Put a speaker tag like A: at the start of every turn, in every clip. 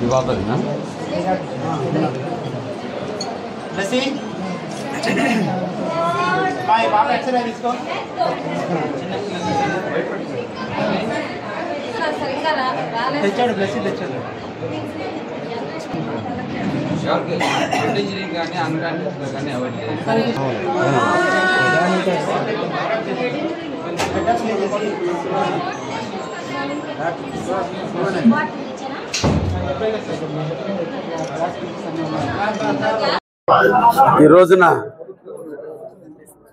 A: వివాదాలేనా
B: లసి bye బాబు x ray తీసుకో తెచ్చాడు లసి తెచ్చాడు
A: ఇంజనీరింగ్ కానీ అన్కాన్షియస్ కానీ అవాయిడ్
C: ఈ రోజున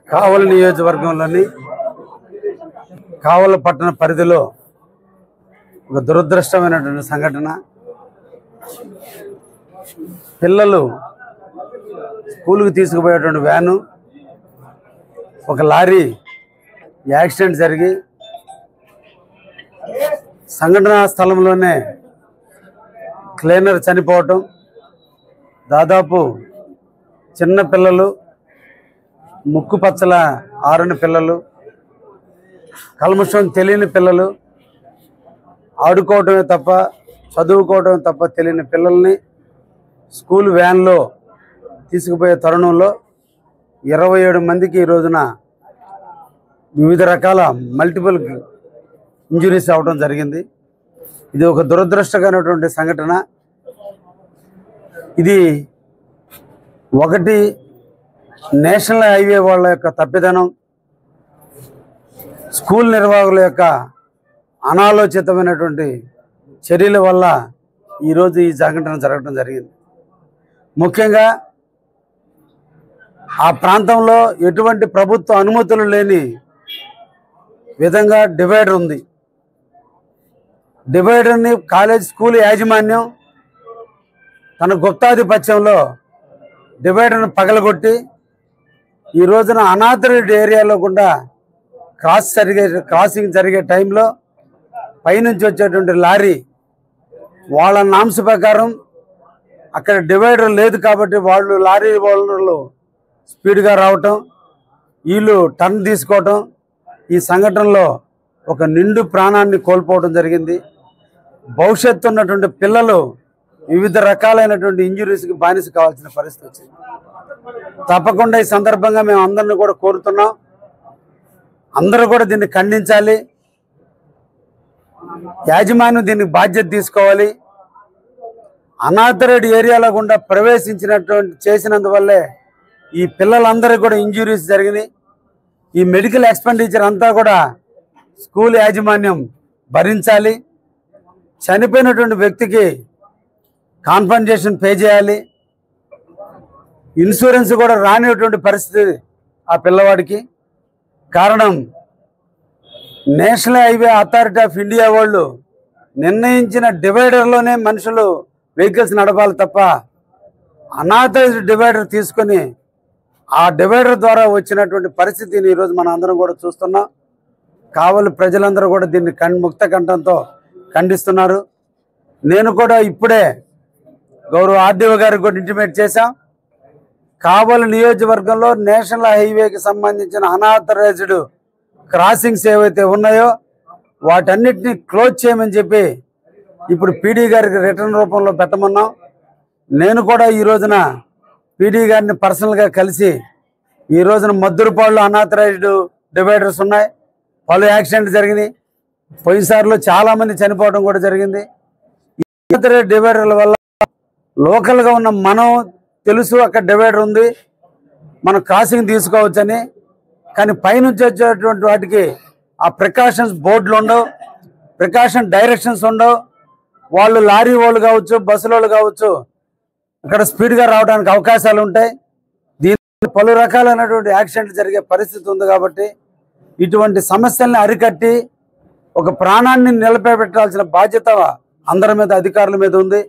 C: కావలి నియోజకవర్గంలోని కావలి పట్టణ పరిధిలో ఒక దురదృష్టమైనటువంటి సంఘటన. పిల్లలు స్కూల్కి తీసుకుపోయేటువంటి వ్యాను ఒక లారీ యాక్సిడెంట్ జరిగి సంఘటనా స్థలంలోనే క్లీనర్ చనిపోవటం, దాదాపు చిన్న పిల్లలు, ముక్కు పచ్చల ఆరని పిల్లలు, కల్మషం తెలియని పిల్లలు, ఆడుకోవటమే తప్ప చదువుకోవటమే తప్ప తెలియని పిల్లల్ని స్కూల్ వ్యాన్లో తీసుకుపోయే తరుణంలో 27 మందికి ఈ రోజున వివిధ రకాల మల్టిపుల్ ఇంజురీస్ అవ్వడం జరిగింది. ఇది ఒక దురదృష్టకరమైనటువంటి సంఘటన. ఇది ఒకటి నేషనల్ హైవే వాళ్ళ యొక్క తప్పిదనం, స్కూల్ నిర్వాహకుల యొక్క అనాలోచితమైనటువంటి చర్యల వల్ల ఈరోజు ఈ సంఘటన జరగడం జరిగింది. ముఖ్యంగా ఆ ప్రాంతంలో ఎటువంటి ప్రభుత్వ అనుమతులు లేని విధంగా డివైడర్ ఉంది. డివైడర్ని కాలేజ్ స్కూల్ యాజమాన్యం తన గుప్తాధిపత్యంలో డివైడర్ను పగలగొట్టి ఈ రోజున అనాథరైజ్డ్ ఏరియాలో కూడా క్రాసింగ్ జరిగే టైంలో పైనుంచి వచ్చేటువంటి లారీ వాళ్ళ నామ్స్ ప్రకారం అక్కడ డివైడర్ లేదు కాబట్టి వాళ్ళు లారీ వాళ్ళు స్పీడ్గా రావటం, వీళ్ళు టర్న్ తీసుకోవటం, ఈ సంఘటనలో ఒక నిండు ప్రాణాన్ని కోల్పోవడం జరిగింది. భవిష్యత్తు ఉన్నటువంటి పిల్లలు వివిధ రకాలైనటువంటి ఇంజురీస్కి బానిస కావాల్సిన పరిస్థితి వచ్చింది. తప్పకుండా ఈ సందర్భంగా మేము అందరిని కూడా కోరుతున్నాం, అందరూ కూడా దీన్ని ఖండించాలి, యాజమాన్యం దీనికి బాధ్యత తీసుకోవాలి. అనాథరైజ్డ్ ఏరియాలో గుండా ప్రవేశించినటువంటి చేసినందువల్లే ఈ పిల్లలందరికీ కూడా ఇంజురీస్ జరిగినాయి. ఈ మెడికల్ ఎక్స్పెండిచర్ అంతా కూడా స్కూల్ యాజమాన్యం భరించాలి. చనిపోయినటువంటి వ్యక్తికి కాంపన్సేషన్ పే చేయాలి. ఇన్సూరెన్స్ కూడా రానిటువంటి పరిస్థితి ఆ పిల్లవాడికి. కారణం national highway authority of India వాళ్ళు నిర్ణయించిన డివైడర్లోనే మనుషులు వెహికల్స్ నడపాలి తప్ప అనాథరైజ్డ్ డివైడర్ తీసుకొని ఆ డివైడర్ ద్వారా వచ్చినటువంటి పరిస్థితిని ఈరోజు మనం అందరం కూడా చూస్తున్నాం. కావలి ప్రజలందరూ కూడా దీన్ని ముక్త కంఠంతో ఖండిస్తున్నారు. నేను కూడా ఇప్పుడే గౌరవ ఆర్డీఓ గారికి కూడా ఇంటిమేట్ చేశాం. కావలి నియోజకవర్గంలో నేషనల్ హైవేకి సంబంధించిన అనాథరైజ్డ్ క్రాసింగ్స్ ఏవైతే ఉన్నాయో వాటన్నిటిని క్లోజ్ చేయమని చెప్పి ఇప్పుడు పీడీ గారికి రిటర్న్ రూపంలో పెట్టమన్నాం. నేను కూడా ఈ రోజున పీడీ గారిని పర్సనల్గా కలిసి ఈ రోజున మద్దురుపాడులో అనాథరైజ్డ్ డివైడర్స్ ఉన్నాయి, పలు యాక్సిడెంట్ జరిగినాయి, పోయినసారిలో చాలామంది చనిపోవడం కూడా జరిగింది. ఈ అనాథరైజ్డ్ డివైడర్ల వల్ల లోకల్గా ఉన్న మనం తెలుసు అక్కడ డివైడర్ ఉంది, మనం క్రాసింగ్ తీసుకోవచ్చని, కానీ పైనుంచి వచ్చేటువంటి వాటికి ఆ ప్రికాషన్స్ బోర్డులు ఉండవు, ప్రికాషన్ డైరెక్షన్స్ ఉండవు. వాళ్ళు లారీ వాళ్ళు కావచ్చు, బస్సుల వాళ్ళు కావచ్చు, అక్కడ స్పీడ్గా రావడానికి అవకాశాలు ఉంటాయి. దీని పలు రకాలైనటువంటి యాక్సిడెంట్లు జరిగే పరిస్థితి ఉంది. కాబట్టి ఇటువంటి సమస్యల్ని అరికట్టి ఒక ప్రాణాన్ని నిలబెట్టాల్సిన బాధ్యత అందరి మీద, అధికారుల మీద ఉంది.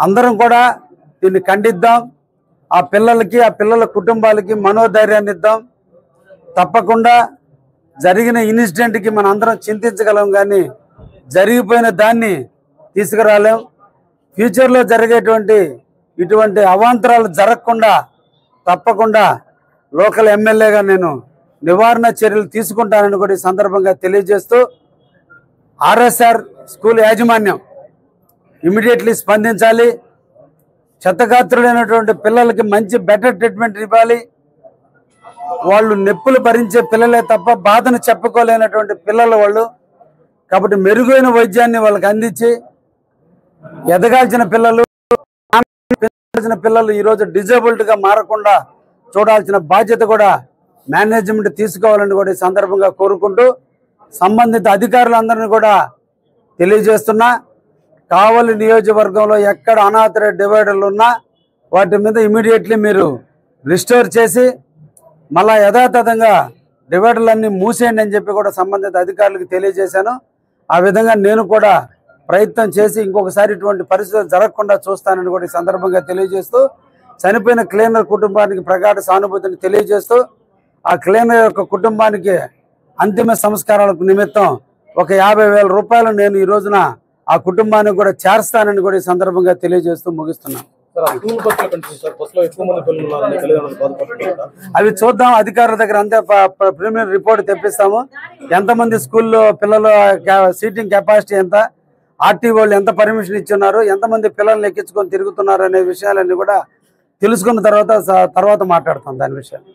C: అందరం కూడా దీన్ని ఖండిద్దాం. ఆ పిల్లలకి, ఆ పిల్లల కుటుంబాలకి మనోధైర్యాన్ని ఇద్దాం. తప్పకుండా జరిగిన ఇన్సిడెంట్కి మన అందరం చింతించగలం, కానీ జరిగిపోయిన దాన్ని తీసుకురాలేం. ఫ్యూచర్లో జరిగేటువంటి ఇటువంటి అవాంతరాలు జరగకుండా తప్పకుండా లోకల్ ఎమ్మెల్యేగా నేను నివారణ చర్యలు తీసుకుంటానని కూడా ఈ సందర్భంగా తెలియజేస్తూ, ఆర్ఎస్ఆర్ స్కూల్ యాజమాన్యం ఇమీడియట్లీ స్పందించాలి. క్షతగాత్రులైనటువంటి పిల్లలకి మంచి బెటర్ ట్రీట్మెంట్ ఇవ్వాలి. వాళ్ళు నొప్పులు భరించే పిల్లలే తప్ప బాధను చెప్పుకోలేనటువంటి పిల్లలు వాళ్ళు. కాబట్టి మెరుగైన వైద్యాన్ని వాళ్ళకి అందించి ఎదగాల్సిన పిల్లలు ఈరోజు డిజేబుల్డ్గా మారకుండా చూడాల్సిన బాధ్యత కూడా మేనేజ్మెంట్ తీసుకోవాలని కూడా ఈ సందర్భంగా కోరుకుంటూ, సంబంధిత అధికారులందరినీ కూడా తెలియజేస్తున్నా, కావలి నియోజకవర్గంలో ఎక్కడ అనాథ డివైడర్లు ఉన్నా వాటి మీద ఇమీడియట్లీ మీరు రిస్టోర్ చేసి మళ్ళా యథాతథంగా డివైడర్లన్నీ మూసేయండి అని చెప్పి కూడా సంబంధిత అధికారులకు తెలియజేశాను. ఆ విధంగా నేను కూడా ప్రయత్నం చేసి ఇంకొకసారి ఇటువంటి పరిస్థితులు జరగకుండా చూస్తానని కూడా ఈ సందర్భంగా తెలియజేస్తూ, చనిపోయిన క్లీనర్ కుటుంబానికి ప్రగాఢ సానుభూతిని తెలియజేస్తూ, ఆ క్లీనర్ యొక్క కుటుంబానికి అంతిమ సంస్కారాలకు నిమిత్తం ఒక 50,000 రూపాయలు నేను ఈ రోజున ఆ కుటుంబానికి కూడా చేర్స్తానని కూడా ఈ సందర్భంగా తెలియజేస్తూ ముగిస్తున్నాను. అవి చూద్దాం, అధికారుల దగ్గర అంతే ప్రీమియర్ రిపోర్ట్ తెప్పిస్తాము. ఎంతమంది స్కూల్లో పిల్లల సీటింగ్ కెపాసిటీ ఎంత, ఆర్టీ వాళ్ళు ఎంత పర్మిషన్ ఇచ్చున్నారు, ఎంతమంది పిల్లల్ని ఎక్కించుకొని తిరుగుతున్నారు అనే విషయాలన్నీ కూడా తెలుసుకున్న తర్వాత మాట్లాడతాం దాని విషయాలు.